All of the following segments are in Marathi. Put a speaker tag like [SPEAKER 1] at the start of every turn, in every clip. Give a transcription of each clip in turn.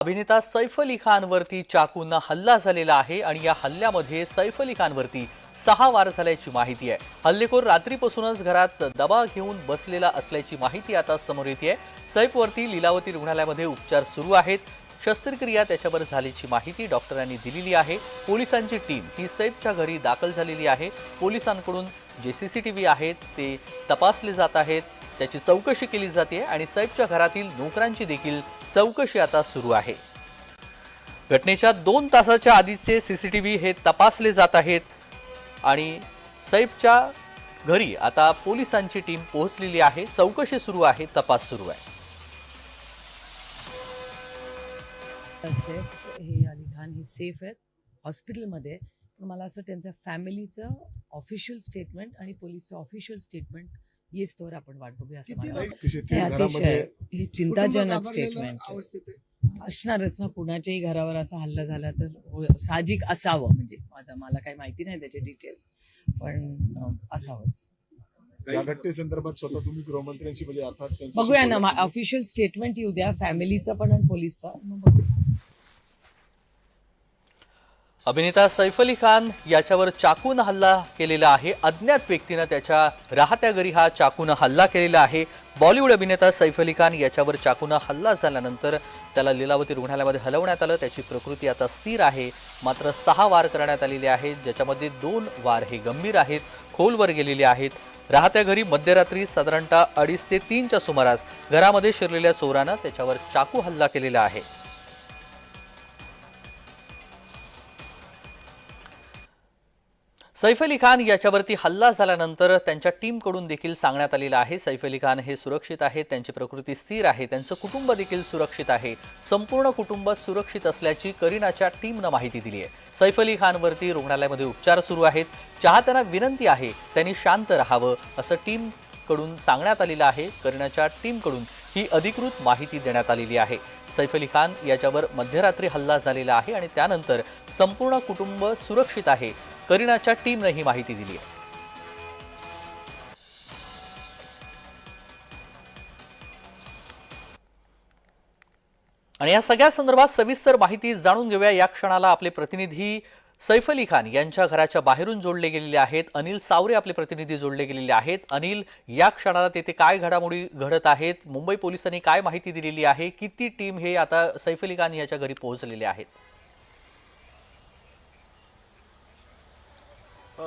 [SPEAKER 1] अभिनेता सैफ अली खानवरती चाकूंना हल्ला झालेला आहे आणि या हल्ल्यामध्ये सैफ अली खानवरती 6 वार झाल्याची माहिती आहे। हल्लेखोर रात्रीपासूनच घरात दबा घेऊन बसलेला असल्याची माहिती आता समोर येते आहे। सैफवरती लीलावती रुग्णालयामध्ये उपचार सुरू आहेत। शस्त्रक्रिया त्याच्यावर झाल्याची माहिती डॉक्टरांनी दिलेली आहे। पोलिसांची टीम ही सैफच्या घरी दाखल झालेली आहे। पोलिसांकडून जे सीसीटीव्ही आहेत ते तपासले जात आहेत, त्याची चौकशी केली जाते आणि सैफच्या घरातील नोकरांची देखील चौकशी आता सुरू आहे। घटनेच्या 2 तासाच्या आधीचे सीसीटीव्ही हे तपासले जात आहेत आणि सैफच्या घरी आता पोलिसांची टीम पोहोचलेली आहे। चौकशी सुरू आहे, तपास सुरू आहे।
[SPEAKER 2] सैफ हे अली खान हे सेफ आहेत हॉस्पिटलमध्ये, पण मला असं त्यांच्या फॅमिलीचं ऑफिशियल स्टेटमेंट आणि पोलीसचं ऑफिशियल स्टेटमेंट येस्तोवर आपण वाट बघूया असं मला वाटतं। हे अतिशय हे चिंताजनक स्टेटमेंट असणारच ना। कुणाच्याही घरावर असा हल्ला झाला तर साहजिक असावं, म्हणजे मला काही माहिती नाही त्याचे डिटेल्स, पण असावंच।
[SPEAKER 3] या घटनेसंदर्भात स्वतः तुम्ही गृहमंत्र्यांशी म्हणजे अर्थात
[SPEAKER 2] बघूया ना, ऑफिशियल स्टेटमेंट येऊ द्या फॅमिलीचं पण आणि पोलीसचं, मग बघूया।
[SPEAKER 1] अभिनेता सैफ अली खान याच्यावर चाकून हल्ला केलेला आहे। अज्ञात व्यक्तीने त्याच्या राहत्या घरी हा चाकून हल्ला केलेला आहे। बॉलिवूड अभिनेता सैफ अली खान याच्यावर चाकून हल्ला झाल्यानंतर त्याला लीलावती रुग्णालयामध्ये हलवण्यात आलं। त्याची प्रकृती आता स्थिर आहे, मात्र 6 वार करण्यात आलेले आहेत, ज्याच्यामध्ये 2 वार हे गंभीर आहेत, खोलवर गेलेले आहेत। राहत्या घरी मध्यरात्री साधारणतः 2:30 ते 3च्या सुमारास घरामध्ये शिरलेल्या चोरानं त्याच्यावर चाकू हल्ला केलेला आहे। सैफ अली खान याच्यावरती हल्ला झाल्यानंतर त्यांच्या टीमकडून देखील सांगण्यात आलेलं आहे सैफ अली खान हे सुरक्षित आहेत, त्यांची प्रकृती स्थिर आहे, त्यांचं कुटुंब देखील सुरक्षित आहे। संपूर्ण कुटुंब सुरक्षित असल्याची करीनाच्या टीमनं माहिती दिली आहे। सैफ अली खानवरती रुग्णालयामध्ये उपचार सुरू आहेत। चाहत्यांना विनंती आहे त्यांनी शांत राहावं असं टीमकडून सांगण्यात आलेलं आहे। करीनाच्या टीमकडून ही अधिकृत माहिती देण्यात आलेली आहे। सैफ अली खान याच्यावर मध्यरात्री हल्ला झालेला आहे आणि त्यानंतर संपूर्ण कुटुंब सुरक्षित आहे। करीनाच्या टीमने ही माहिती दिली आहे। आणि या सगळ्या संदर्भात सविस्तर माहिती जाणून घेऊया। या क्षणाला आपले प्रतिनिधी सैफ अली खान यांच्या घराच्या बाहेरून जोडले गेलेले आहेत। अनिल सावरे आपले प्रतिनिधी जोडले गेलेले आहेत। अनिल, या क्षणाला तेथे काय घडामोडी घडत आहेत? मुंबई पोलिसांनी काय माहिती दिलेली आहे? किती टीम हे आता सैफ अली खान याच्या घरी पोहोचलेले आहेत?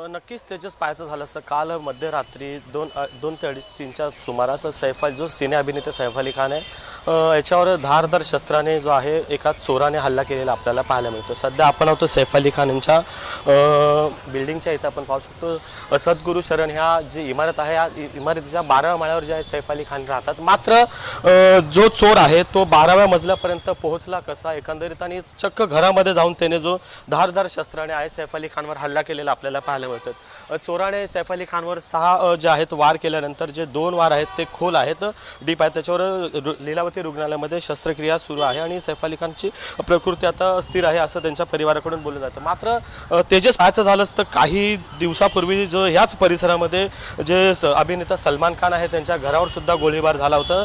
[SPEAKER 4] नक्कीच तेजस, पाहायचं झालं असतं काल मध्यरात्री 2 ते 3च्या सुमारास सैफ जो सिने अभिनेते सैफ अली खान आहे याच्यावर धारदार शस्त्राने जो आहे एका चोराने हल्ला केलेला आपल्याला पाहायला मिळतो। सध्या आपण आहोत सैफ अली खान यांच्या बिल्डिंगच्या इथं आपण पाहू शकतो। सद्गुरू शरण ह्या जी इमारत आहे, या इमारतीच्या 12व्या माळ्यावर जे आहे सैफ अली खान राहतात। मात्र जो चोर आहे तो 12व्या मजल्यापर्यंत पोहोचला कसा एकंदरीत, आणि चक्क घरामध्ये जाऊन त्याने जो धारदार शस्त्राने आहे सैफ अली खानवर हल्ला केलेला आपल्याला पाहायला मिळतात। चोराने सैफ अली खानवर 6 जे आहेत वार केल्यानंतर जे 2 वार आहेत ते खोल आहेत, डीप आहेत। त्याच्यावर लीलावती रुग्णालयामध्ये शस्त्रक्रिया सुरू आहे आणि सैफ अली खानची प्रकृती आता स्थिर आहे असं त्यांच्या परिवाराकडून बोललं जातं। मात्र तेजस, पाहायचं झालं असतं काही दिवसापूर्वी जो ह्याच परिसरामध्ये जे अभिनेता सलमान खान आहे त्यांच्या घरावर सुद्धा गोळीबार झाला होता।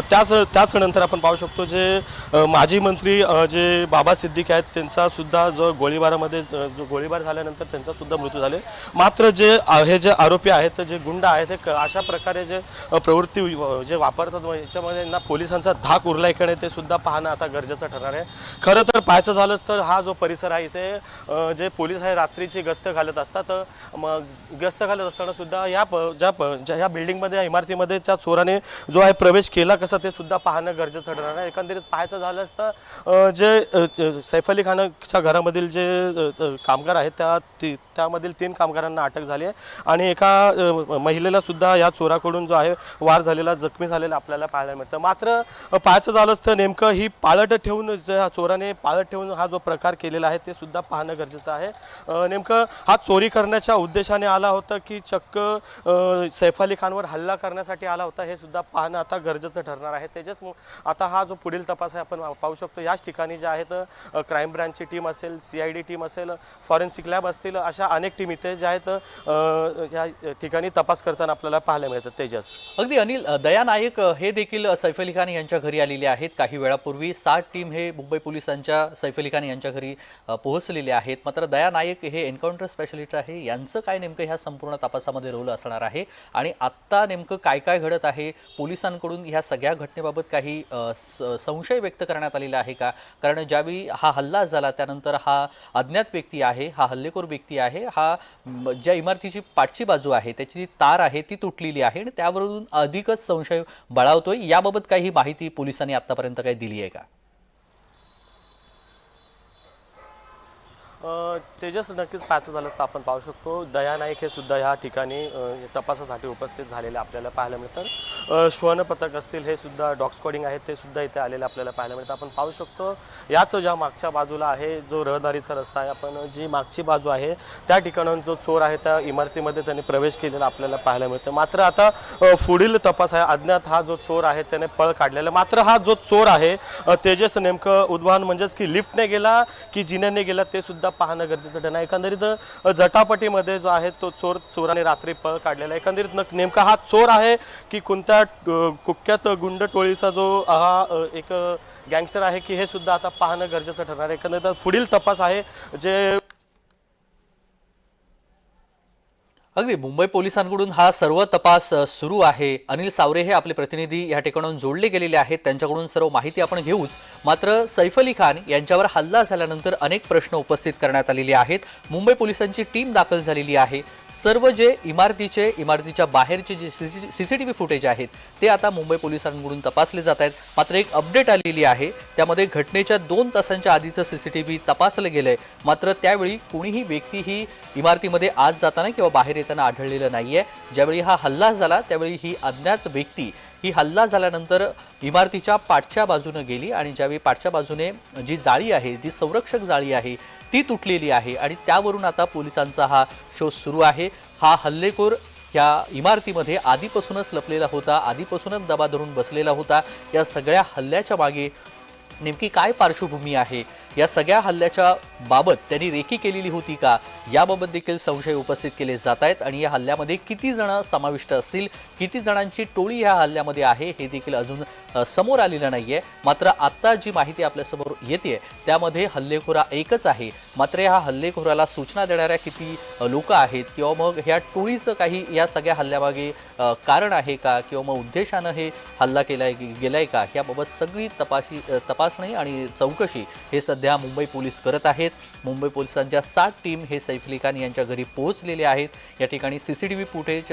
[SPEAKER 4] त्याच नंतर आपण पाहू शकतो जे माजी मंत्री जे बाबा सिद्दीकी आहेत त्यांचा सुद्धा जो गोळीबारामध्ये जो गोळीबार झाल्यानंतर त्यांचा सुद्धा मृत्यू झाले। मात्र जे हे जे आरोपी आहेत, जे गुंड आहेत, हे अशा प्रकारे जे प्रवृत्ती जे वापरतात याच्यामध्ये ना पोलिसांचा धाक उरलाय का नाही ते सुद्धा पाहणं आता गरजेचं ठरणार आहे। खरं तर पाहायचं झालंच तर हा जो परिसर आहे इथे जे पोलीस आहे रात्रीची गस्त घालत असतात। मग गस्त घालत असताना सुद्धा ह्या बिल्डिंगमध्ये, या इमारतीमध्ये त्या चोराने जो आहे प्रवेश केला कसा ते सुद्धा पाहणं गरजेचं ठरणार आहे। एकंदरीत पाहायचं झालं असतं जे सैफ अली खानच्या घरामधील जे कामगार आहेत त्यामधील 3 कामगारांना अटक झाली आहे आणि एका महिलेला सुद्धा या चोराकडून जो आहे वार झालेला, जखमी झालेला आपल्याला पाहायला मिळतं। मात्र पाहायचं झालं असतं नेमकं ही पाळत ठेवून चोराने पाळत ठेवून हा जो प्रकार केलेला आहे ते सुद्धा पाहणं गरजेचं आहे। नेमकं हा चोरी करण्याच्या उद्देशाने आला होता की चक्क सैफ अली खानवर हल्ला करण्यासाठी आला होता हे सुद्धा पाहणं आता गरजेचं ठरणार आहे। तेजस, आता हा जो पुढील तपास आहे आपण पाहू शकतो। याच ठिकाणी जे आहेत क्राईम ब्रांचची टीम असेल, CID टीम असेल, फॉरेन्सिक लॅब असतील, अशा अनेक टीम इथे जे आहेत या ठिकाणी तपास करताना आपल्याला पाहायला मिळतात. तेजस.
[SPEAKER 1] अगदी अनिल, दया नायक हे देखील सैफ अली खान यांच्या घरी आलेले आहेत. काही वेळापूर्वी 7 टीम हे मुंबई पोलिसांच्या सैफ अली खान यांच्या घरी पोहोचलेले आहेत. मात्र दया नायक हे एन्काउंटर स्पेशलिस्ट आहे, यांचं काय नेमकं ह्या संपूर्ण तपासामध्ये रोल असणार आहे आणि आत्ता नेमकं काय काय घडत आहे, पोलिसांकडून ह्या सगळ्या घटनेबाबत काही संशय व्यक्त करण्यात आलेला आहे का? कारण ज्यावेळी हा हल्ला झाला त्यानंतर हा अज्ञात व्यक्ती आहे, हा हल्लेखोर व्यक्ती आहे, हा ज्या इमारतीची पाठची बाजू आहे त्याची तार आहे ती तुटलेली आहे आणि त्यावरून अधिकच संशय बळावतोय. याबाबत काही माहिती पोलिसांनी आतापर्यंत काही दिली आहे का?
[SPEAKER 4] तेजस, नक्कीच पाहायचं झालं तर आपण पाहू शकतो दया नाईक हे सुद्धा ह्या ठिकाणी तपासासाठी उपस्थित झालेले आपल्याला पाहायला मिळतात. श्वान पथक असतील हे सुद्धा डॉग स्क्वॉडिंग आहेत ते सुद्धा इथे आलेले आपल्याला पाहायला मिळतं. आपण पाहू शकतो याच ज्या मागच्या बाजूला आहे जो रहदारीचा रस्ता आहे, आपण जी मागची बाजू आहे त्या ठिकाणाहून जो चोर आहे त्या इमारतीमध्ये त्यांनी प्रवेश केलेला आपल्याला पाहायला मिळतं. मात्र आता पुढील तपास आहे, अज्ञात हा जो चोर आहे त्याने पळ काढलेला. मात्र हा जो चोर आहे तेजस, नेमकं उद्वाहन म्हणजेच की लिफ्टने गेला की जिन्याने गेला ते सुद्धा पाहणं गरजेचं ठरलं. एकंदरीत जटापटीमध्ये जो आहे तो चोराने रात्री पळ काढलेला. एकंदरीत नेमका हा चोर आहे की कोणत्या कुख्यात गुंड टोळीचा जो हा एक गँगस्टर आहे की हे सुद्धा आता पाहणं गरजेचं ठरणार. एकंदरीत पुढील तपास आहे जे
[SPEAKER 1] अगदी मुंबई पोलिसांकडून हा सर्व तपास सुरू आहे. अनिल सावरे हे आपले प्रतिनिधी या ठिकाणाहून जोडले गेलेले आहेत, त्यांच्याकडून सर्व माहिती आपण घेऊच. मात्र सैफ अली खान यांच्यावर हल्ला झाल्यानंतर अनेक प्रश्न उपस्थित करण्यात आलेले आहेत. मुंबई पोलिसांची टीम दाखल झालेली आहे. सर्व जे इमारतीच्या बाहेरचे जे सीसीटीव्ही फुटेज आहेत ते आता मुंबई पोलिसांकडून तपासले जात आहेत. मात्र एक अपडेट आलेली आहे, त्यामध्ये घटनेच्या 2 तासांच्या आधीचं सीसीटीव्ही तपासलं गेलंय. मात्र त्यावेळी कोणीही व्यक्ती ही इमारतीमध्ये आत जाताना किंवा बाहेर येताना आढळलेलं नाहीये. ज्यावेळी हा हल्ला झाला त्यावेळी ही अज्ञात व्यक्ती ही हल्ला झाल्यानंतर इमारतीच्या पाठच्या बाजूने गेली आणि ज्यावेळी पाठच्या बाजूने जी जाळी आहे, जी संरक्षक जाळी आहे ती तुटलेली आहे आणि त्यावरून आता पोलिसांचा हा शोध सुरू आहे. हा हल्लेखोर या इमारतीमध्ये आधीपासूनच लपलेला होता, आधीपासूनच दबा धरून बसलेला होता. या सगळ्या हल्ल्याच्या मागे नेमकी काय पार्श्वभूमी आहे, या सगळ्या हल्ल्याच्या बाबत त्यांनी रेकी केलेली होती का, याबाबत देखील संशय उपस्थित केले जात आहेत. आणि या हल्ल्यामध्ये किती जण समाविष्ट असतील, किती जणांची टोळी या हल्ल्यामध्ये आहे हे देखील अजून समोर आलेलं नाहीये. मात्र आत्ता जी माहिती आपल्यासमोर येते त्यामध्ये हल्लेखोरा एकच आहे. मात्र या हल्लेखोराला सूचना देणाऱ्या किती लोक आहेत किंवा मग ह्या टोळीचं काही या सगळ्या हल्ल्यामागे कारण आहे का किंवा मग उद्देशानं हे हल्ला गेलाय का, याबाबत सगळी तपासणी आणि चौकशी हे सध्या मुंबई पोलीस करत आहेत. मुंबई पोलिसांच्या 7 टीम हे सैफ अली खान यांच्या घरी पोहोचलेले आहेत. या ठिकाणी सीसीटीव्ही फुटेज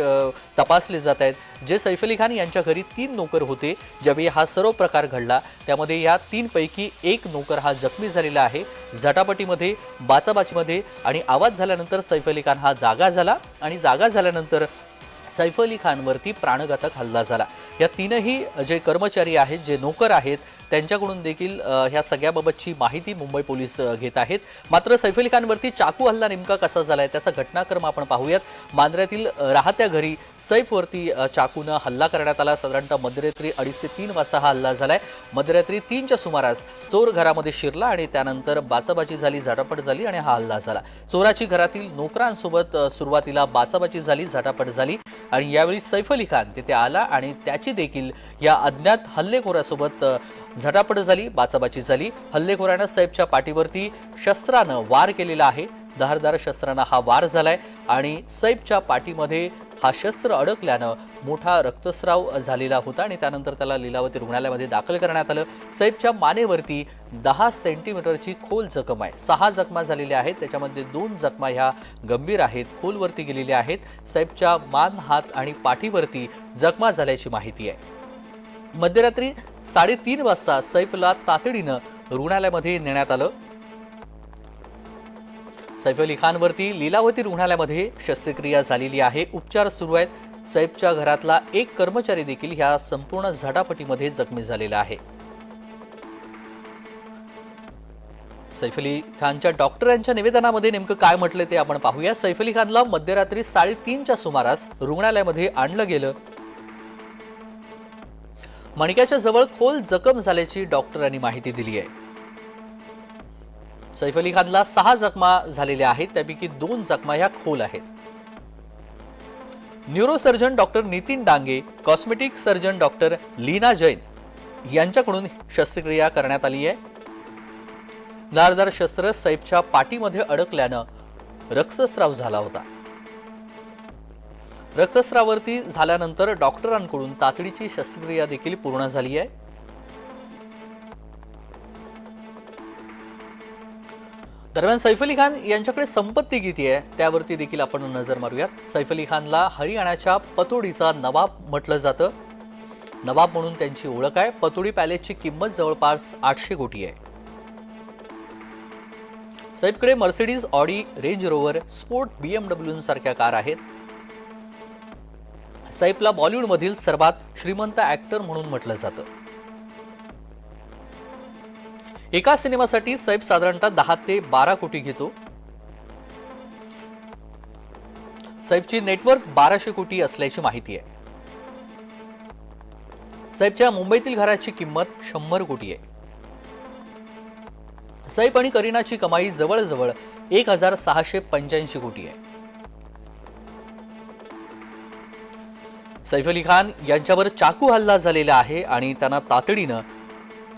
[SPEAKER 1] तपासले जात आहेत. जे सैफ अली खान यांच्या घरी 3 नोकर होते ज्यावेळी हा सर्व प्रकार घडला, त्यामध्ये या 3 पैकी एक नोकर हा जखमी झालेला आहे. झटापटीमध्ये, बाचाबाचीमध्ये आणि आवाज झाल्यानंतर सैफ अली खान हा जागा झाला आणि जागा झाल्यानंतर सैफ अली खानवरती प्राणघातक हल्ला झाला. या 3ही जे कर्मचारी आहेत, जे नोकर आहेत, त्यांच्याकडून देखील ह्या सगळ्याबाबतची माहिती मुंबई पोलीस घेत आहेत. मात्र सैफ अली खानवरती चाकू हल्ला नेमका कसा झालाय त्याचा घटनाक्रम आपण पाहूयात. मांद्र्यातील राहत्या घरी सैफवरती चाकूनं हल्ला करण्यात आला. साधारणतः मध्यरात्री 2:30 ते 3 वाजता हा हल्ला झालाय. मध्यरात्री 3च्या सुमारास चोर घरामध्ये शिरला आणि त्यानंतर बाचाबाची झाली, झटापट झाली आणि हा हल्ला झाला. चोराची घरातील नोकरांसोबत सुरुवातीला बाचाबाची झाली, झटापट झाली आणि यावेळी सैफ अली खान तिथे आला आणि त्याची देखील या अज्ञात हल्लेखोरासोबत झटापट झाली, बाचाबाची झाली. हल्लेखोरानं सैफच्या पाठीवरती शस्त्रानं वार केलेला आहे. धारदार शस्त्रानं हा वार झालाय आणि सैफच्या पाठीमध्ये हा शस्त्र अडकल्यानं मोठा रक्तस्राव झालेला होता आणि त्यानंतर त्याला लीलावती रुग्णालयामध्ये दाखल करण्यात आलं. सैफच्या मानेवरती 10 सेंटीमीटरची खोल जखम आहे. 6 जखमा झालेल्या आहेत, त्याच्यामध्ये 2 जखमा ह्या गंभीर आहेत, खोलवरती गेलेल्या आहेत. सैफच्या मान, हात आणि पाठीवरती जखमा झाल्याची माहिती आहे. मध्यरात्री 3:30 वाजता सैफला तातडीनं रुग्णालयामध्ये नेण्यात आलं. सैफ अली खानवरती लीलावती रुग्णालयामध्ये शस्त्रक्रिया झालेली आहे, उपचार सुरू आहेत. सैफच्या घरातला एक कर्मचारी देखील ह्या संपूर्ण झटापटीमध्ये जखमी झालेला आहे. सैफ अली खानच्या डॉक्टरांच्या निवेदनामध्ये नेमकं काय म्हटलं ते आपण पाहूया. सैफ अली खानला मध्यरात्री 3:30च्या सुमारास रुग्णालयामध्ये आणलं गेलं. मणक्याच्या जवळ खोल जखम झाल्याची डॉक्टरांनी माहिती दिली आहे. सैफ अली खानला 6 जखमा झालेल्या आहेत, त्यापैकी 2 जखमा ह्या खोल आहेत. Neurosurgeon doctor Nitin Dange, cosmetic surgeon doctor Leena Jain यांच्याकडून शस्त्रक्रिया करण्यात आली आहे. धारदार शस्त्र सैफच्या पाठीमध्ये अडकल्यानं रक्तस्राव झाला होता. रक्तस्रावावरती झाल्यानंतर डॉक्टरांकडून तातडीची शस्त्रक्रिया देखील पूर्ण झाली आहे. दरम्यान सैफ अली खान यांच्याकडे संपत्ती किती आहे त्यावरती देखील आपण नजर मारूयात. सैफ अली खानला हरियाणाच्या पतोडीचा नवाब म्हटलं जातं. नवाब म्हणून त्यांची ओळख आहे. पतोडी पॅलेसची किंमत जवळपास 800 कोटी आहे. सैफकडे Mercedes, Audi, Range Rover, sport, BMW सारख्या कार आहेत. सैफला बॉलिवूडमधील सर्वात श्रीमंत ऍक्टर म्हणून म्हटलं जातं. एका सिनेमासाठी सैफ साधारणतः 10 ते 12 कोटी घेतो. सैफची नेटवर्थ 1200 कोटी असल्याची माहिती आहे. सैफच्या मुंबईतील घराची किंमत 100 कोटी आहे. सैफ आणि करीनाची कमाई जवळजवळ 1685 कोटी आहे. सैफ अली खान यांच्यावर चाकू हल्ला झालेला आहे आणि त्यांना तातडीनं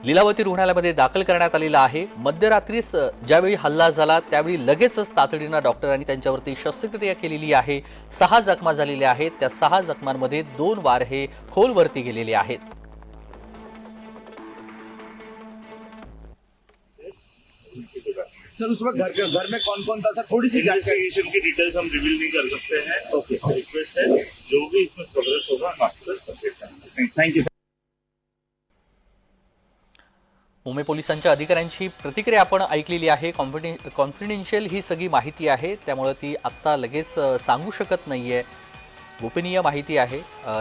[SPEAKER 1] लीलावती रुग्णालयामध्ये दाखल करण्यात आलेला आहे. मध्यरात्रीच ज्यावेळी हल्ला झाला त्यावेळी लगेचच तातडीनं डॉक्टरांनी त्यांच्यावरती शस्त्रक्रिया केलेली आहे. 6 जखमा झालेल्या आहेत. त्या 6 जखमांमध्ये 2 वार हे खोलवरती गेलेले आहेत.
[SPEAKER 5] सर उस वक्त घर में कौन कौन था सर, थोड़ी सी जानकारी.
[SPEAKER 6] इन्वेस्टिगेशन की डिटेल्स हम रिवील नहीं कर सकते हैं. ओके, रिक्वेस्ट है जो भी इसमें प्रोग्रेस होगा हम आपको अपडेट करेंगे.
[SPEAKER 5] Thank you.
[SPEAKER 1] मुंबई पोलिसांच्या अधिकाऱ्यांची प्रतिक्रिया आपण ऐकलेली आहे. कॉन्फिडेन्शियल ही सगळी माहिती आहे, त्यामुळे ती आत्ता लगेच सांगू शकत नाहीये. गोपनीय माहिती आहे.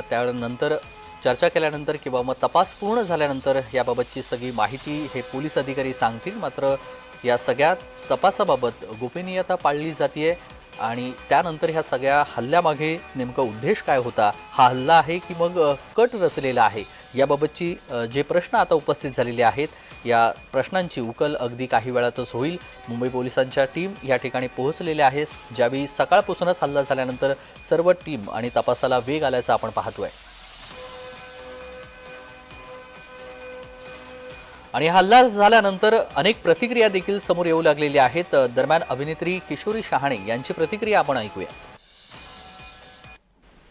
[SPEAKER 1] त्यानंतर चर्चा केल्यानंतर किंवा मग तपास पूर्ण झाल्यानंतर याबाबतची सगळी माहिती हे पोलीस अधिकारी सांगतील. मात्र या सगळ्या तपासाबाबत गोपनीयता पाळली जाते आणि त्यानंतर ह्या सगळ्या हल्ल्यामागे नेमका उद्देश काय होता, हा हल्ला आहे की मग कट रचलेला आहे, याबाबतची जे प्रश्न आता उपस्थित झालेले आहेत या प्रश्नांची उकल अगदी काही वेळातच होईल. मुंबई पोलिसांच्या टीम या ठिकाणी पोहोचलेल्या आहे. ज्यावेळी सकाळपासूनच हल्ला झाल्यानंतर सर्व टीम आणि तपासाला वेग आल्याचं आपण पाहतोय. आणि हल्ला झाल्यानंतर अनेक प्रतिक्रिया देखील समोर येऊ लागलेल्या आहेत. दरम्यान अभिनेत्री किशोरी शहाणे यांची प्रतिक्रिया आपण ऐकूया.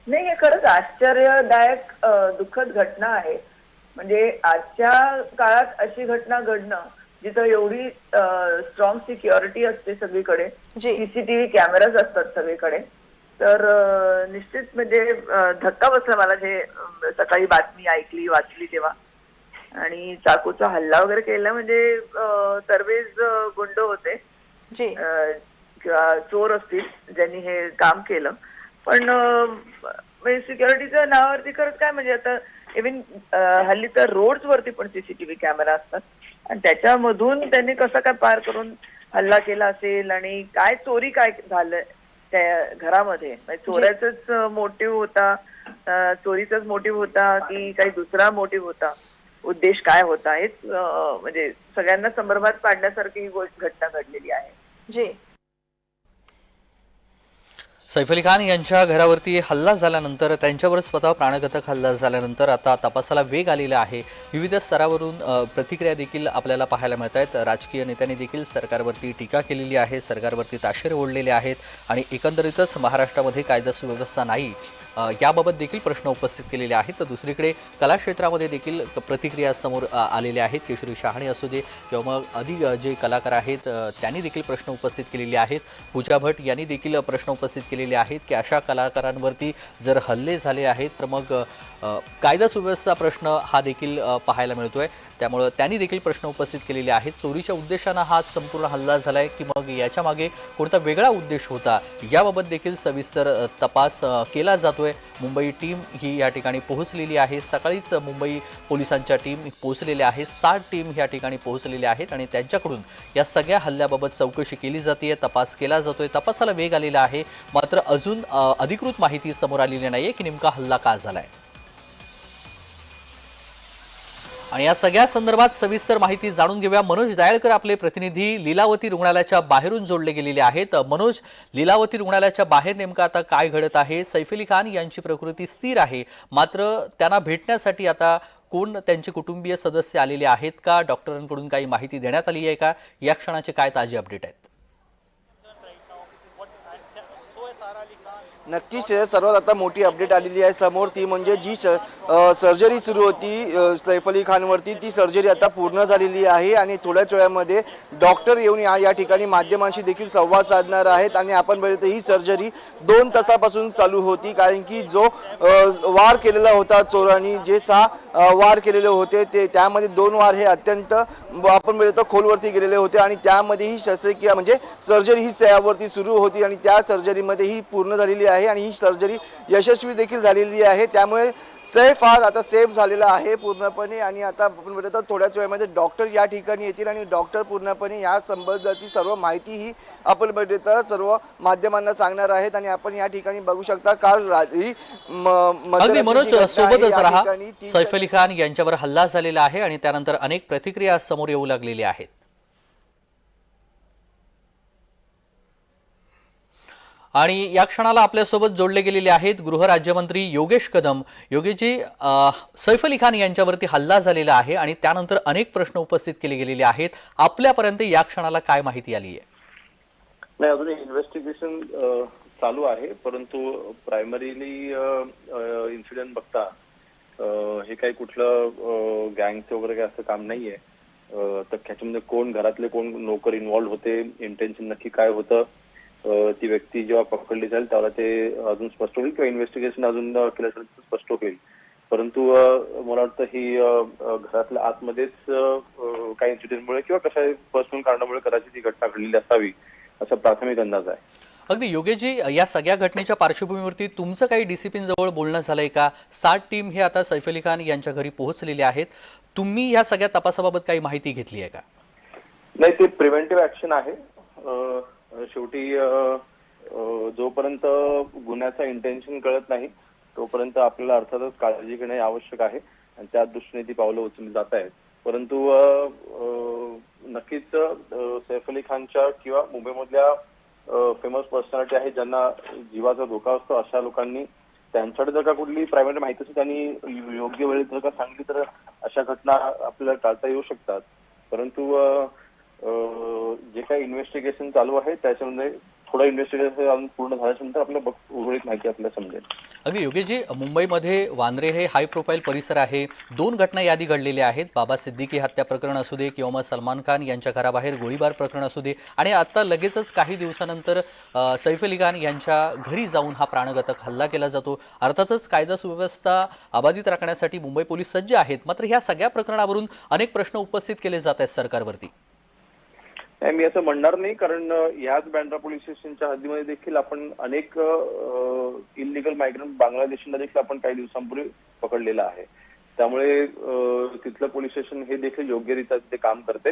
[SPEAKER 7] नाही, हे खरंच आश्चर्यदायक दुःखद घटना आहे. म्हणजे आजच्या काळात अशी घटना घडणं जिथं एवढी स्ट्रॉंग सिक्युरिटी असते सगळीकडे, सीसीटीव्ही कॅमेराज असतात सगळीकडे, तर निश्चित म्हणजे धक्का बसला मला जे सकाळी बातमी ऐकली वाचली तेव्हा. आणि चाकूचा हल्ला वगैरे केला म्हणजे सर्वेज गुंड होते किंवा चोर असतील ज्यांनी हे काम केलं. पण सिक्युरिटीच्या नावावरती खरंच काय म्हणजे आता इव्हन हल्ली तर रोड्स वरती पण सीसीटीव्ही कॅमेरा असतात आणि त्याच्यामधून त्यांनी कसं काय पार करून हल्ला केला असेल आणि काय चोरी काय झालं त्या घरामध्ये, चोऱ्याचाच मोटिव्ह होता, चोरीचाच मोटिव्ह होता की काही दुसरा मोटिव्ह होता, उद्देश काय होता, हेच म्हणजे सगळ्यांना संभ्रमात पाडण्यासारखी ही घटना घडलेली आहे.
[SPEAKER 1] सैफ अली खान यांच्या घरावरती हल्ला झाल्यानंतर त्यांच्यावर स्वतः प्राणघातक हल्ला झाल्यानंतर आता तपासाला वेग आलेला आहे. विविध स्तरावरून प्रतिक्रिया देखील आपल्याला पाहायला मिळत आहेत. राजकीय नेत्यांनी देखील सरकारवरती टीका केलेली आहे, सरकारवरती ताशेरे ओढलेले आहेत आणि एकंदरीतच महाराष्ट्रामध्ये कायदा सुव्यवस्था नाही याबाबत देखील प्रश्न उपस्थित केलेले आहेत. तर दुसरीकडे कला क्षेत्रामध्ये देखील प्रतिक्रिया समोर आलेल्या आहेत. किशोरी शहाणे असू दे किंवा मग अधिक जे कलाकार आहेत त्यांनी देखील प्रश्न उपस्थित केलेले आहेत. पूजा भट यांनी देखील प्रश्न उपस्थित केलेले आहेत की अशा कलाकारांवरती जर हल्ले झाले आहेत तर मग कायदा सुव्यवस्था प्रश्न हा देखील पाहायला मिळतोय. त्यामुळे त्यांनी देखील प्रश्न उपस्थित केलेले आहेत. चोरीच्या उद्देशानं हा संपूर्ण हल्ला झालाय की मग याच्या मागे कोणता वेगळा उद्देश होता याबाबत देखील सविस्तर तपास केला जातोय. मुंबई टीम ही या ठिकाणी पोहोचलेली आहे. सकाळीच मुंबई पोलिसांच्या टीम पोहोचलेल्या आहे. 7 टीम या ठिकाणी पोहोचलेल्या आहेत आणि त्यांच्याकडून या सगळ्या हल्ल्याबाबत चौकशी केली जाते, तपास केला जातोय. तपासाला वेग आलेला आहे. मात्र अजून अधिकृत माहिती समोर आलेली नाहीये की नेमका हल्ला का झालाय. आणि या सगळ्या संदर्भात सविस्तर माहिती जाणून घेऊया. मनोज दयाळकर आपले प्रतिनिधी लीलावती रुग्णालयाच्या बाहेरून जोडले गेलेले आहेत. मनोज, लीलावती रुग्णालयाच्या बाहेर नेमकं आता काय घडत आहे? सैफ अली खान यांची प्रकृती स्थिर आहे, मात्र त्यांना भेटण्यासाठी आता कोण त्यांचे कुटुंबीय सदस्य आलेले आहेत का? डॉक्टरांकडून काही माहिती देण्यात आली आहे का? या क्षणाचे काय ताजे अपडेट आहेत?
[SPEAKER 8] नक्कीच सर्वात आता मोठी अपडेट आलेली आहे समोर, ती म्हणजे जी सर्जरी सुरू होती सैफ अली खानवरती, ती सर्जरी आता पूर्ण झालेली आहे आणि थोड्याच वेळामध्ये डॉक्टर येऊन या ठिकाणी माध्यमांशी देखील संवाद साधणार आहेत. आणि आपण बघितलं ही सर्जरी 2 तासापासून चालू होती, कारण की जो वार केलेला होता चोरांनी, जे 6 वार केलेले होते ते त्यामध्ये 2 वार हे अत्यंत आपण बघितलं खोलवरती गेलेले होते आणि त्यामध्ये ही शस्त्रक्रिया म्हणजे सर्जरी ही त्यावरती सुरू होती आणि त्या सर्जरीमध्ये ही पूर्ण झालेली आहे आणि ही सर्जरी यशस्वी देखील झालेली आहे. त्यामुळे सैफ हा आता सेफ झालेला आहे पूर्णपणे आणि आता आपण बघतो थोड्याच वेळामध्ये डॉक्टर या ठिकाणी येतील आणि डॉक्टर पूर्णपणे या संबंधाची सर्व माहिती ही आपण बघतो सर्व माध्यमांना सांगणार आहेत. आणि आपण या ठिकाणी बघू शकता काल रात्री
[SPEAKER 1] अगदी मनोज सोबतच राहा. सैफ अली खान यांच्यावर हल्ला झालेला आहे आणि त्यानंतर अनेक प्रतिक्रिया समोर येऊ लागलेल्या आहेत. आणि या क्षणाला आपल्यासोबत जोडले गेलेले आहेत गृहराज्यमंत्री योगेश कदम. योगेशजी, सैफ अली खान यांच्यावरती हल्ला झालेला आहे आणि त्यानंतर अनेक प्रश्न उपस्थित केले गेलेले आहेत. आपल्यापर्यंत या क्षणाला काय माहिती आली आहे?
[SPEAKER 9] नाही, अजून इन्व्हेस्टिगेशन चालू आहे, परंतु प्रायमरीली इन्सिडेंट बघता हे काही कुठलं गँगचं वगैरे काही असं काम नाहीये. तर त्याच्यामध्ये कोण घरातले कोण नोकर इन्व्हॉल्व्ह होते, इंटेन्शन नक्की काय होतं, ती व्यक्ती जेव्हा पकडली जाईल त्याला ते अजून स्पष्ट होईल किंवा इन्व्हेस्टिगेशन अजून केल्यानंतर स्पष्ट होईल. परंतु मला वाटतं ही घरातल्या आतमध्येच काही इन्सिडेंटमुळे किंवा कशा पर्सनल कारणामुळे कदाचित ही घटना घडलेली असावी असा प्राथमिक अंदाज आहे.
[SPEAKER 1] अगदी योगेशजी, या सगळ्या घटनेच्या पार्श्वभूमीवरती तुमचं काही डिसिप्लिन जवळ बोलणं झालंय का? 7 टीम हे आता सैफ अली खान यांच्या घरी पोहोचलेले आहेत. तुम्ही या सगळ्या तपासाबाबत काही माहिती घेतली आहे का?
[SPEAKER 9] नाही, ते प्रिव्हेंटिव्ह ऍक्शन आहे. शेवटी जोपर्यंत गुन्ह्याचा इंटेन्शन कळत नाही तोपर्यंत आपल्याला अर्थातच काळजी घेणे आवश्यक आहे आणि त्या दृष्टीने ती पावलं उचलली जात आहेत. परंतु नक्कीच सैफ अली खानच्या किंवा मुंबईमधल्या फेमस पर्सनॅलिटी आहे ज्यांना जीवाचा धोका असतो, अशा लोकांनी त्यांच्याकडे जर का कुठली प्रायव्हेट माहिती असेल त्यांनी योग्य वेळेत जर का सांगली तर अशा घटना आपल्याला टाळता येऊ शकतात. परंतु जे काही इन्व्हेस्टिगेशन चालू आहे त्याच्यामध्ये थोडं इन्व्हेस्टिगेशन पूर्ण झाल्यानंतर आपल्याला उर्वरित माहिती आपल्याला समजेल.
[SPEAKER 1] अगदी योगेशजी, मुंबईमध्ये वांद्रे हे हाय प्रोफाईल परिसर आहे. 2 घटना यादी घडलेल्या आहेत. बाबा सिद्दीकी हत्या प्रकरण असू दे किंवा मग सलमान खान यांच्या घराबाहेर गोळीबार प्रकरण असू दे आणि आता लगेचच काही दिवसानंतर सैफ अली खान यांच्या घरी जाऊन हा प्राणघातक हल्ला केला जातो. अर्थातच कायदा सुव्यवस्था अबाधित राखण्यासाठी मुंबई पोलीस सज्ज आहेत, मात्र ह्या सगळ्या प्रकरणावरून अनेक प्रश्न उपस्थित केले जात आहेत सरकारवरती.
[SPEAKER 9] मी असं म्हणणार नाही, कारण याच बँड्रा पोलीस स्टेशनच्या हद्दीमध्ये देखील आपण अनेक इलिगल मायग्रंट बांगलादेशींना देखील आपण काही दिवसांपूर्वी पकडलेलं आहे. त्यामुळे तिथलं पोलीस स्टेशन हे देखील योग्यरित्या तिथे काम करते.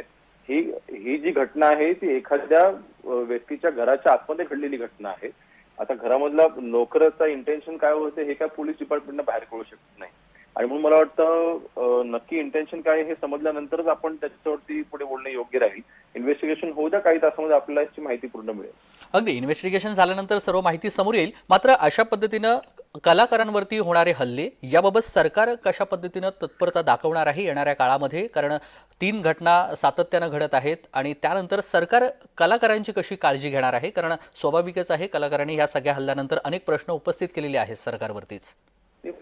[SPEAKER 9] ही जी घटना आहे ती एखाद्या व्यक्तीच्या घराच्या आतमध्ये घडलेली घटना आहे. आता घरामधला नोकराचा इंटेन्शन काय होते हे काय पोलीस डिपार्टमेंटला बाहेर कळू शकत नाही आणि म्हणून मला वाटतं नक्की इंटेन्शन काय हे समजल्यानंतरच आपण त्याच्यावरती पुढे बोलणं योग्य राहील. इन्व्हेस्टिगेशन होऊ द्या, काही तासामध्ये आपल्याला याची माहिती पूर्ण मिळेल.
[SPEAKER 1] अगदी इन्व्हेस्टिगेशन झाल्यानंतर सर्व माहिती समोर येईल. मात्र अशा पद्धतीनं कलाकारांवरती होणारे हल्ले याबाबत सरकार कशा पद्धतीनं तत्परता दाखवणार आहे येणाऱ्या काळामध्ये? कारण 3 घटना सातत्यानं घडत आहेत आणि त्यानंतर सरकार कलाकारांची कशी काळजी घेणार आहे? कारण स्वाभाविकच आहे, कलाकारांनी या सगळ्या हल्ल्यानंतर अनेक प्रश्न उपस्थित केलेले आहेत सरकारवरतीच.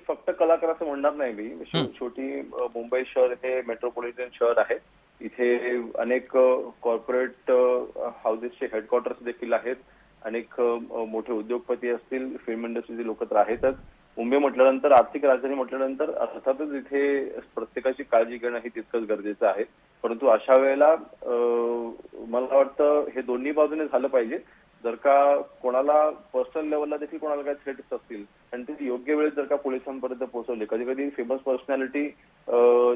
[SPEAKER 9] फक्त कलाकार असं म्हणणार नाही मी. शेवटी मुंबई शहर हे मेट्रोपॉलिटन शहर आहे. इथे अनेक कॉर्पोरेट हाऊसेसचे हेडक्वार्टर्स देखील आहेत. अनेक मोठे उद्योगपती असतील, फिल्म इंडस्ट्रीचे लोक तर आहेतच. मुंबई म्हटल्यानंतर, आर्थिक राजधानी म्हटल्यानंतर अर्थातच इथे प्रत्येकाची काळजी घेणं हे तितकंच गरजेचं आहे. परंतु अशा वेळेला मला वाटतं हे दोन्ही बाजूने झालं पाहिजे. जर का कोणाला पर्सनल लेवलला देखील कोणाला काही थ्रेट्स असतील आणि ते योग्य वेळेत जर का पोलिसांपर्यंत पोहोचवले, कधी कधी फेमस पर्सनॅलिटी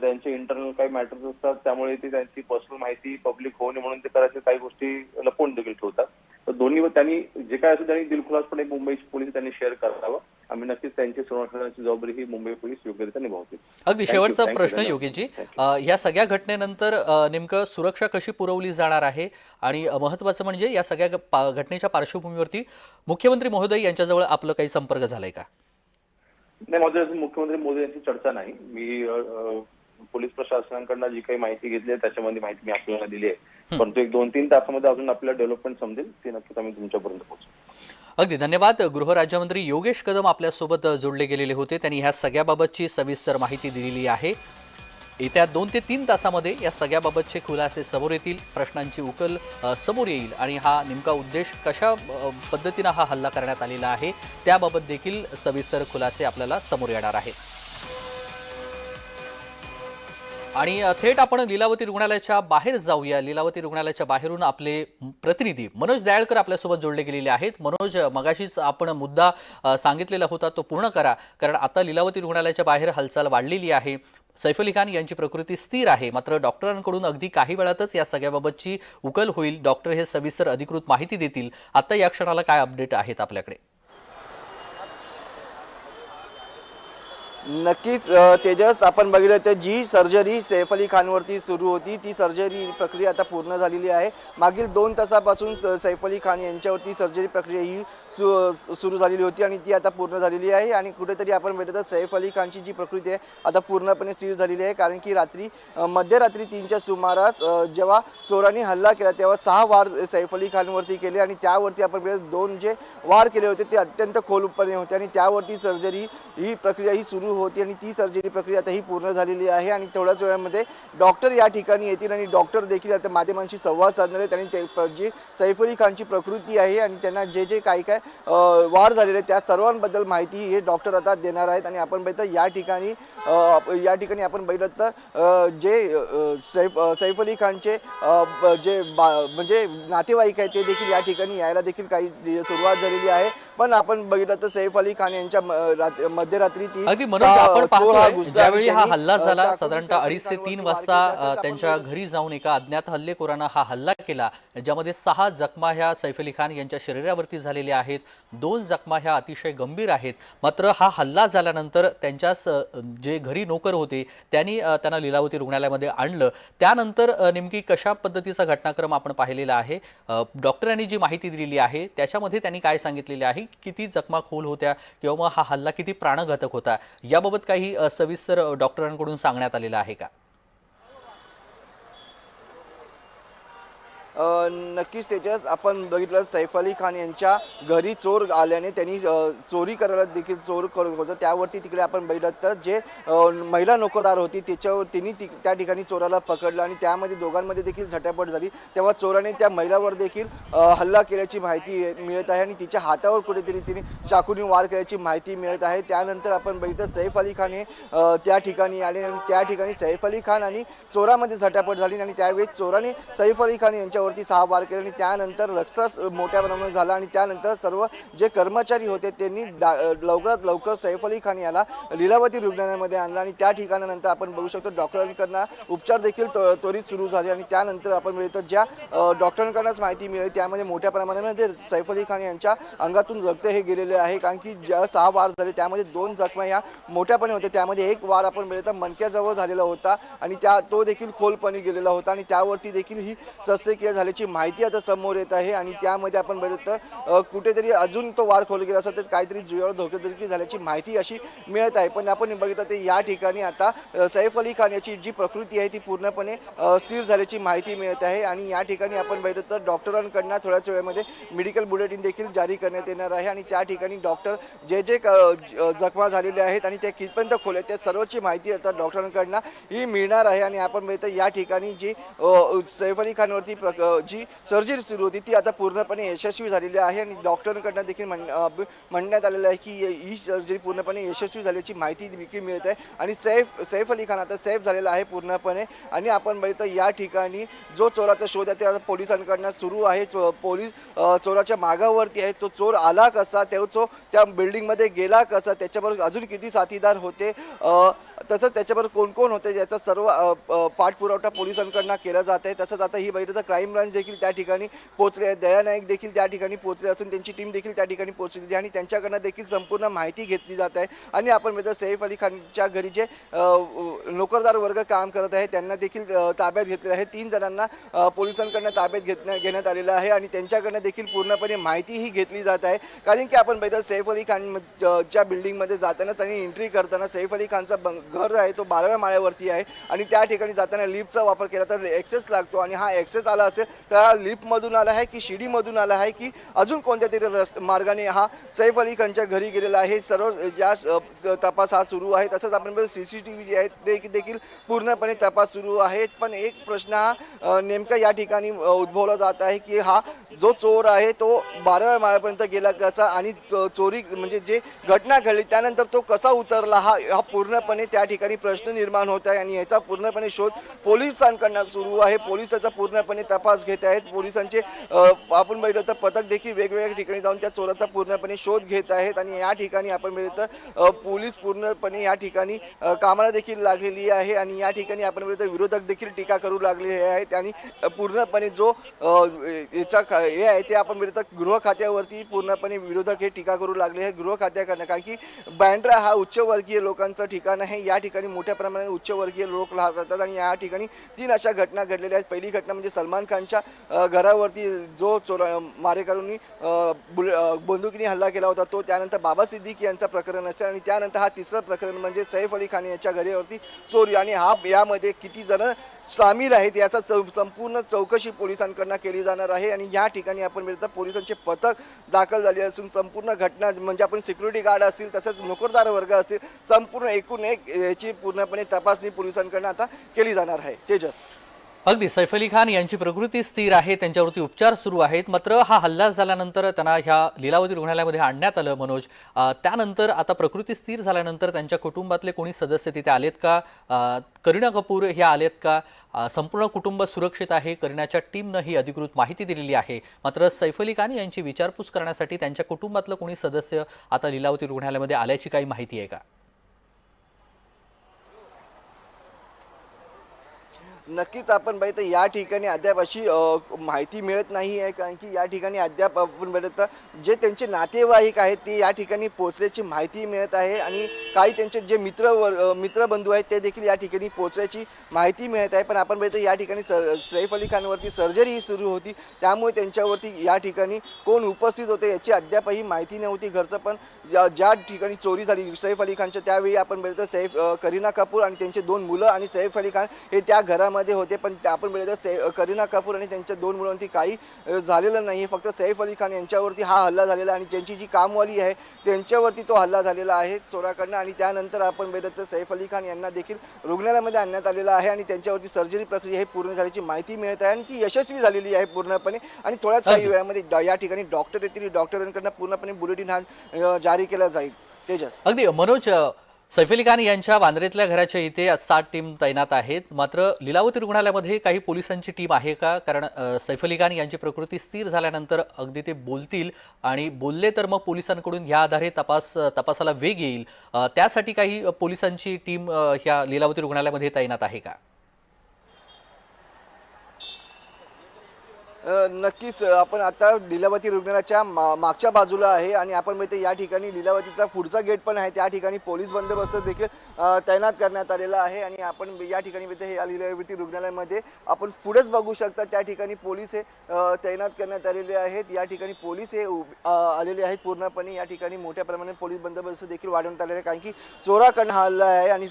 [SPEAKER 9] त्यांचे इंटरनल काही मॅटर्स असतात त्यामुळे ते त्यांची पर्सनल माहिती पब्लिक होऊ नये म्हणून ते करायचे काही गोष्टी लपवून देखील ठेवतात. तर दोन्ही त्यांनी जे काय असं त्यांनी दिलखुलासपणे मुंबई पोलीस त्यांनी शेअर करावं आम्ही नक्कीच त्यांची संरक्षणाची जबाबदारी ही मुंबई पोलीस योग्यरित्या निभावतील.
[SPEAKER 1] अगदी
[SPEAKER 9] Thank you,
[SPEAKER 1] शेवटचा
[SPEAKER 9] thank you,
[SPEAKER 1] प्रश्न
[SPEAKER 9] धन्यवाद.
[SPEAKER 1] Yogeshji,
[SPEAKER 9] Thank you.
[SPEAKER 1] या सगळ्या घटनेनंतर नेमकं सुरक्षा कशी पुरवली जाणार आहे आणि महत्त्वाचं म्हणजे या सगळ्या घटनेच्या पार्श्वभूमीवरती मुख्यमंत्री महोदय यांच्याजवळ आपलं काही संपर्क झालाय का?
[SPEAKER 9] नाही, माझं अजून मुख्यमंत्री मोदी यांची चर्चा नाही. मी पोलीस प्रशासनाकडनं जी काही माहिती घेतली आहे त्याच्यामध्ये माहिती मी आपल्याला दिली आहे, परंतु 1-2-3 तासामध्ये अजून आपल्याला डेव्हलपमेंट समजेल, ते नक्कीच आम्ही तुमच्यापर्यंत पोहोचू.
[SPEAKER 1] अगदी धन्यवाद. गृहराज्यमंत्री योगेश कदम आपल्यासोबत जोडले गेलेले होते. त्यांनी ह्या सगळ्याबाबतची सविस्तर माहिती दिलेली आहे. येत्या 2 ते 3 तासामध्ये या सगळ्याबाबतचे खुलासे समोर येतील, प्रश्नांची उकल समोर येईल आणि हा नेमका उद्देश कशा पद्धतीनं हा हल्ला करण्यात आलेला आहे त्याबाबत देखील सविस्तर खुलासे आपल्याला समोर येणार आहेत. आणि थेट आपण लीलावती रुग्णालयाच्या बाहेर जाऊया. लीलावती रुग्णालयाच्या बाहेरून आपले प्रतिनिधी मनोज दयाळकर आपल्यासोबत जोडले गेलेले आहेत. मनोज, मगाशीच आपण मुद्दा सांगितलेला होता तो पूर्ण करा, कारण आता लीलावती रुग्णालयाच्या बाहेर हालचाल वाढलेली आहे. सैफ अली खान यांची प्रकृती स्थिर आहे, मात्र डॉक्टरांकडून अगदी काही वेळातच या सगळ्याबाबतची उकल होईल. डॉक्टर हे सविस्तर अधिकृत माहिती देतील. आता या क्षणाला काय अपडेट आहेत आपल्याकडे?
[SPEAKER 8] नक्कीच तेजस, आपण बघितलं तर जी सर्जरी सैफ अली खानवरती सुरू होती ती सर्जरी प्रक्रिया आता पूर्ण झालेली आहे. मागील 2 तासापासून सैफ अली खान यांच्यावरती सर्जरी प्रक्रिया ही सुरू झालेली होती आणि ती आता पूर्ण झालेली आहे. आणि कुठेतरी आपण बघितलं तर सैफ अली खानची जी प्रकृती आहे आता पूर्णपणे स्थिर झालेली आहे, कारण की मध्यरात्री 3च्या सुमारास जेव्हा चोरांनी हल्ला केला तेव्हा 6 वार सैफ अली खानवरती केले आणि त्यावरती आपण बघितलं 2 जे वार केले होते ते अत्यंत खोलपणे होते आणि त्यावरती सर्जरी ही प्रक्रिया ही सुरू होती आणि ती सर्जरी प्रक्रिया आता ही पूर्ण झालेली आहे. आणि थोड्याच वेळामध्ये डॉक्टर या ठिकाणी येतील आणि डॉक्टर देखील आता माध्यमांशी संवाद साधणार आहेत आणि जी सैफ अली खानची प्रकृती आहे आणि त्यांना जे काय वार झालेले त्या सर्वांबद्दल माहिती हे डॉक्टर आता देणार आहेत. आणि आपण बघितलं या ठिकाणी आपण बघितलं तर जे सैफ अली खानचे जे म्हणजे नातेवाईक आहेत ते देखील या ठिकाणी यायला देखील काही सुरुवात झालेली आहे. पण आपण बघितलं तर सैफ अली खान यांच्या मध्यरात्री
[SPEAKER 1] अगदी मनोज, आपण पाहतोय ज्यावेळी हा हल्ला झाला साधारणतः 2:30 ते 3 वाजता त्यांच्या घरी जाऊन एका अज्ञात हल्लेखोरानं हा हल्ला केला, ज्यामध्ये 6 जखमा ह्या सैफ अली खान यांच्या शरीरावरती झालेल्या आहेत. 2 जखमा ह्या अतिशय गंभीर आहेत. मात्र हा हल्ला झाल्यानंतर त्यांच्याच जे घरी नोकर होते त्यांना लीलावती रुग्णालयामध्ये आणलं. त्यानंतर नेमकी कशा पद्धतीचा घटनाक्रम आपण पाहिलेला आहे, डॉक्टरांनी जी माहिती दिलेली आहे त्याच्यामध्ये त्यांनी काय सांगितलेले आहे, किती जखमा खोल होत्या किंवा मग हा हल्ला किती प्राणघातक होता, याबाबत काही सविस्तर डॉक्टरांकडून सांगण्यात आलेलं आहे का?
[SPEAKER 8] नक्कीच तेजस, आपण बघितलं सैफ अली खान यांच्या घरी चोर आल्याने त्यांनी चोरी करायला देखील चोर करत होतं. त्यावरती तिकडे आपण बघितलं तर जे महिला नोकरदार होती त्यांनी त्या ठिकाणी चोराला पकडलं आणि त्यामध्ये दोघांमध्ये देखील झटापट झाली. तेव्हा चोराने त्या महिलावर देखील हल्ला केल्याची माहिती मिळत आहे आणि तिच्या हातावर कुठेतरी तिने चाकूने वार केल्याची माहिती मिळत आहे. त्यानंतर आपण बघितलं सैफ अली खान हे त्या ठिकाणी आले आणि त्या ठिकाणी सैफ अली खान आणि चोरामध्ये झटापट झाली आणि त्यावेळेस चोराने सैफ अली खान यांच्यावरती 6 वार केले आणि त्यानंतर रक्तस्राव मोठ्या प्रमाणात झाला आणि त्यानंतर सर्व जे कर्मचारी होते त्यांनी लवकरात लवकर सैफ अली खान याला लीलावती रुग्णालयामध्ये आणला आणि त्या ठिकाणानंतर आपण बघू शकतो डॉक्टरांकडून उपचार देखील त्वरित सुरू झाले. आणि त्यानंतर आपण बघितलं ज्या डॉक्टरांकडूनच माहिती मिळाली त्यामध्ये मोठ्या प्रमाणामध्ये सैफ अली खान यांच्या अंगातून रक्त हे गेलेले आहे, कारण की ज्या 6 वार झाले त्यामध्ये 2 जखमा ह्या मोठ्यापणे होत्या. त्यामध्ये 1 वार आपण बघितलं मणक्याजवळ झालेला होता आणि तो देखील खोलपणे गेलेला होता आणि त्यावरती देखील ही शस्त्रक्रिया झाल्याची माहिती आता समोर येत आहे. आणि त्यामध्ये आपण बघितलं तर कुठेतरी अजून तो वार खोल गेला असेल तर काहीतरी जीवावर धोकेदारी झाल्याची माहिती अशी मिळत आहे. पण आपण बघितलं तर या ठिकाणी आता सैफ अली खान याची जी प्रकृती आहे ती पूर्णपणे स्थिर झाल्याची माहिती मिळत आहे. आणि या ठिकाणी आपण बघितलं तर डॉक्टरांकडून थोड्याच वेळामध्ये मेडिकल बुलेटिन देखील जारी करण्यात येणार आहे आणि त्या ठिकाणी डॉक्टर जे जखमा झालेले आहेत आणि ते कितपर्यंत खोल आहेत त्या सर्वची माहिती आता डॉक्टरांकडून ही मिळणार आहे. आणि आपण बघितलं या ठिकाणी जी सैफ अली खानवरती जी सर्जरी सुरू होती ती आता पूर्णपणे यशस्वी झालेली आहे आणि डॉक्टरांकडून देखील म्हणण्यात आलेलं आहे की ही सर्जरी पूर्णपणे यशस्वी झाल्याची माहिती देखील मिळत आहे. आणि सैफ अली खान आता सेफ झालेला आहे पूर्णपणे. आणि आपण बघितलं या ठिकाणी जो चोराचा शोध आहे ते पोलिसांकडून सुरू आहे. पोलीस चोराच्या मागावरती आहे. तो चोर आला कसा, तो त्या बिल्डिंगमध्ये गेला कसा, त्याच्याबरोबर अजून किती साथीदार होते, तसंच त्याच्याबरोबर कोण कोण होते याचा सर्व पाठपुरावा पोलिसांकडून केला जात आहे. तसंच आता ही बघितलं तर क्राईम इम्रान देखील त्या ठिकाणी पोहोचले आहेत, दया नाईक देखील त्या ठिकाणी पोहोचले असून त्यांची टीम देखील त्या ठिकाणी पोहोचलेली आहे आणि त्यांच्याकडनं देखील संपूर्ण माहिती घेतली जात आहे. आणि आपण बघतो सैफ अली खानच्या घरी जे नोकरदार वर्ग काम करत आहे त्यांना देखील ताब्यात घेतले आहे. 3 जणांना पोलिसांकडनं ताब्यात घेण्यात आलेलं आहे आणि त्यांच्याकडनं देखील पूर्णपणे माहितीही घेतली जात आहे. कारण की आपण बघतो सैफ अली खान च्या बिल्डिंगमध्ये जातानाच आणि एंट्री करताना सैफ अली खानचा घर आहे तो 12व्या माळ्यावरती आहे आणि त्या ठिकाणी जाताना लिफ्टचा वापर केला तर एक्सेस लागतो आणि हा एक्सेस आला असेल तर लिफ्टमधून आला आहे की शिडीमधून आला आहे की अजून कोणत्या तरी मार्गाने हा सैफ अली खानच्या घरी गेलेला आहे. सर्व या तपास हा सुरू आहे. तसंच आपण CCTV जे आहेत ते देखील पूर्णपणे तपास सुरू आहे. पण एक प्रश्न हा नेमका या ठिकाणी उद्भवला जात आहे की हा जो चोर आहे तो 12व्या माळ्यापर्यंत गेला कसा आणि चोरी म्हणजे जे घटना घडली त्यानंतर तो कसा उतरला हा पूर्णपणे त्या ठिकाणी प्रश्न निर्माण होत आहे आणि याचा पूर्णपणे शोध पोलिसांकडून सुरू आहे. पोलीस याचा पूर्णपणे तपास घेत आहेत. पोलिसांचे आपण बघितलं तर पथक देखील वेगवेगळ्या ठिकाणी जाऊन त्या चोराचा पूर्णपणे शोध घेत आहेत आणि या ठिकाणी आपण बघितलं तर पोलीस पूर्णपणे या ठिकाणी कामाला देखील लागलेली आहे आणि या ठिकाणी आपण बघितलं विरोधक देखील टीका करू लागलेले आहेत आणि पूर्णपणे जो याचा हे आहे ते आपण बघितलं गृह खात्यावरती पूर्णपणे विरोधक हे टीका करू लागले आहे. गृह खात्याकडनं कारण की बँड्रा हा उच्चवर्गीय लोकांचं ठिकाण आहे. या ठिकाणी मोठ्या प्रमाणात उच्चवर्गीय लोक राहतात आणि या ठिकाणी 3 अशा घटना घडलेल्या आहेत. पहिली घटना म्हणजे सलमान खानच्या घरावरती जो मारेकरूंनी बंदुकीने हल्ला केला होता तो, त्यानंतर बाबा सिद्दीकी यांचं प्रकरण असेल आणि त्यानंतर हा तिसरं प्रकरण म्हणजे सैफ अली खान यांच्या घरावरती चोरी आणि यामध्ये किती जण सामील आहेत याचा संपूर्ण चौकशी पोलिसांकडून केली जाणार आहे आणि या ठिकाणी आपण बघितलं पोलिसांचे पथक दाखल झाले असून संपूर्ण घटना म्हणजे आपण सिक्युरिटी गार्ड असतील तसंच नोकरदार वर्ग असतील संपूर्ण एकूण एक याची पूर्णपणे तपासणी पोलिसांकडून आता केली जाणार आहे. तेजस.
[SPEAKER 1] अगदी सैफ अली खान यांची प्रकृती स्थिर आहे, त्यांच्यावरती उपचार सुरू आहेत. मात्र हा हल्ला झाल्यानंतर त्यांना ह्या लीलावती रुग्णालयामध्ये आणण्यात आलं मनोज. त्यानंतर आता प्रकृती स्थिर झाल्यानंतर त्यांच्या कुटुंबातले कोणी सदस्य तिथे आलेत का? करीना कपूर ह्या आलेत का? संपूर्ण कुटुंब सुरक्षित आहे. करीनाच्या टीमनं ही अधिकृत माहिती दिलेली आहे. मात्र सैफ अली खान यांची विचारपूस करण्यासाठी त्यांच्या कुटुंबातलं कोणी सदस्य आता लीलावती रुग्णालयामध्ये आल्याची काही माहिती आहे का?
[SPEAKER 8] नक्कीच आपण बघितलं या ठिकाणी अद्याप अशी माहिती मिळत नाही आहे कारण की या ठिकाणी अद्याप आपण बघितलं जे त्यांचे नातेवाईक आहेत ते या ठिकाणी पोहोचल्याची माहिती मिळत आहे आणि काही त्यांचे जे मित्रबंधू आहेत ते देखील या ठिकाणी पोहोचल्याची माहिती मिळत आहे. पण आपण बघितलं या ठिकाणी सैफ अली खानवरती सर्जरी ही सुरू होती त्यामुळे त्यांच्यावरती या ठिकाणी कोण उपस्थित होते याची अद्यापही माहिती नव्हती. घरचं पण ज्या ठिकाणी चोरी झाली सैफ अली खानच्या त्यावेळी आपण बघितलं करीना कपूर आणि त्यांचे 2 मुलं आणि सैफ अली खान हे त्या घरामध्ये होते. पण आपण बघितलं करीना कपूर आणि त्यांच्या 2 मुलांवरती काही झालेलं नाही. फक्त सैफ अली खान यांच्यावरती हा हल्ला झालेला आणि त्यांची जी कामवाली आहे त्यांच्यावरती तो हल्ला झालेला आहे चोराकडनं आणि त्यानंतर आपण बघितलं सैफ अली खान यांना देखील रुग्णालयामध्ये आणण्यात आलेलं आहे आणि त्यांच्यावरती सर्जरी प्रक्रिया ही पूर्ण झाल्याची माहिती मिळत आहे आणि ती यशस्वी झालेली आहे पूर्णपणे आणि थोड्याच काही वेळामध्ये या ठिकाणी डॉक्टर येतील. डॉक्टरांकडून पूर्णपणे बुलेटिन हा जारी केला जाईल. तेजस.
[SPEAKER 1] अगदी मनोज, सैफ अली खान यांच्या वांद्रेतल्या घराच्या इथे 7 टीम तैनात आहेत. मात्र लीलावती रुग्णालयामध्ये काही पोलिसांची टीम आहे का? कारण सैफ अली खान यांची प्रकृती स्थिर झाल्यानंतर अगदी ते बोलतील आणि बोलले तर मग पोलिसांकडून ह्या आधारे तपासाला वेग येईल. त्यासाठी काही पोलिसांची टीम ह्या लीलावती रुग्णालयामध्ये तैनात आहे का?
[SPEAKER 8] नक्कीच आपण आता लीलावती रुग्णालयाच्या मागच्या बाजूला आहे आणि आपण बघतो या ठिकाणी लीलावतीचा पुढचा गेट पण आहे. त्या ठिकाणी पोलीस बंदोबस्त देखील तैनात करण्यात आलेला आहे आणि आपण या ठिकाणी बघतो हे लीलावती रुग्णालयामध्ये आपण पुढेच बघू शकता त्या ठिकाणी पोलीस हे तैनात करण्यात आलेले आहेत. या ठिकाणी पोलीस हे आलेले आहेत पूर्णपणे. या ठिकाणी मोठ्या प्रमाणात पोलीस बंदोबस्त देखील वाढवण्यात आलेला आहे कारण की चोराकडनं हा हल्ला आहे आणि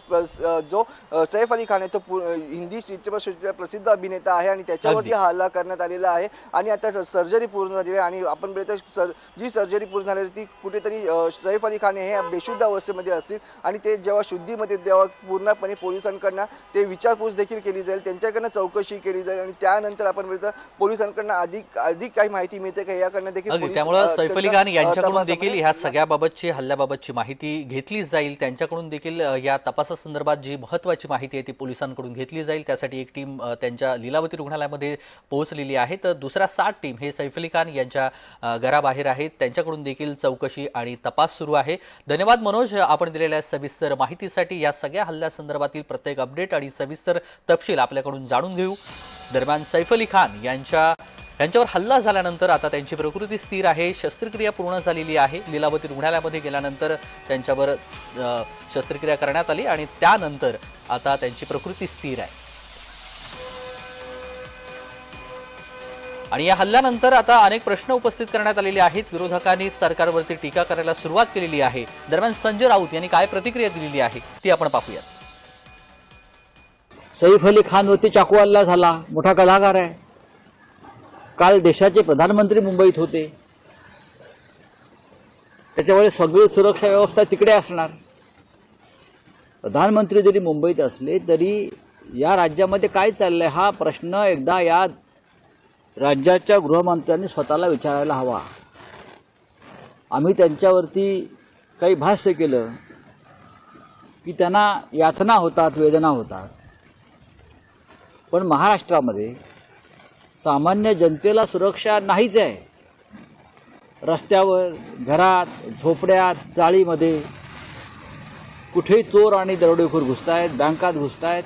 [SPEAKER 8] जो सैफ अली खान आहे तो हिंदी चित्रपटसृष्टीचा प्रसिद्ध अभिनेता आहे आणि त्याच्यावरती हा हल्ला करण्यात आलेला आहे आणि आता सर्जरी पूर्ण झालेली आहे आणि आपण बघतो जी सर्जरी पूर्ण झालेली ती कुठेतरी सैफ अली खान हे बेशुद्ध अवस्थेमध्ये असतील आणि ते जेव्हा शुद्धीमध्ये तेव्हा पूर्णपणे पोलिसांकडनं ते विचारपूस देखील केली जाईल. त्यांच्याकडनं चौकशी केली जाईल आणि त्यानंतर आपण बघतो पोलिसांकडनं अधिक काही माहिती मिळते का याकडनं देखील.
[SPEAKER 1] त्यामुळे सैफ अली खान यांच्याकडून देखील ह्या सगळ्याबाबतची हल्ल्याबाबतची माहिती घेतली जाईल. त्यांच्याकडून देखील या तपासासंदर्भात जी महत्त्वाची माहिती आहे ती पोलिसांकडून घेतली जाईल. त्यासाठी एक टीम त्यांच्या लीलावती रुग्णालयामध्ये पोहोचलेली आहे. तर दुसऱ्या 7 टीम हे सैफ अली खान यांच्या घराबाहेर आहेत. त्यांच्याकडून देखील चौकशी आणि तपास सुरू आहे. धन्यवाद मनोज, आपण दिलेल्या सविस्तर माहितीसाठी. या सगळ्या हल्ल्यासंदर्भातील प्रत्येक अपडेट आणि सविस्तर तपशील आपल्याकडून जाणून घेऊ. दरम्यान सैफ अली खान यांच्यावर हल्ला झाल्यानंतर आता त्यांची प्रकृती स्थिर आहे. शस्त्रक्रिया पूर्ण झालेली आहे. लीलावती रुग्णालयामध्ये गेल्यानंतर त्यांच्यावर शस्त्रक्रिया करण्यात आली आणि त्यानंतर आता त्यांची प्रकृती स्थिर आहे. आणि या हल्ल्यानंतर आता अनेक प्रश्न उपस्थित करण्यात आलेले आहेत. विरोधकांनी सरकारवरती टीका करायला सुरुवात केलेली आहे. दरम्यान संजय राऊत यांनी काय प्रतिक्रिया दिलेली आहे ती आपण पाहूयात.
[SPEAKER 10] सैफ अली खानवरती चाकू हल्ला झाला. मोठा कलाकार आहे. काल देशाचे प्रधानमंत्री मुंबईत होते. त्याच्यामुळे सगळी सुरक्षा व्यवस्था तिकडे असणार. प्रधानमंत्री जरी मुंबईत असले तरी या राज्यामध्ये काय चाललंय हा प्रश्न एकदा या राज्याच्या गृहमंत्र्यांनी स्वतःला विचारायला हवा. आम्ही त्यांच्यावरती काही भाष्य केलं की त्यांना यातना होतात, वेदना होतात. पण महाराष्ट्रामध्ये सामान्य जनतेला सुरक्षा नाहीच आहे. रस्त्यावर, घरात, झोपड्यात, चाळीमध्ये कुठेही चोर आणि दरोडेखोर घुसतायत, बँकात घुसतायत.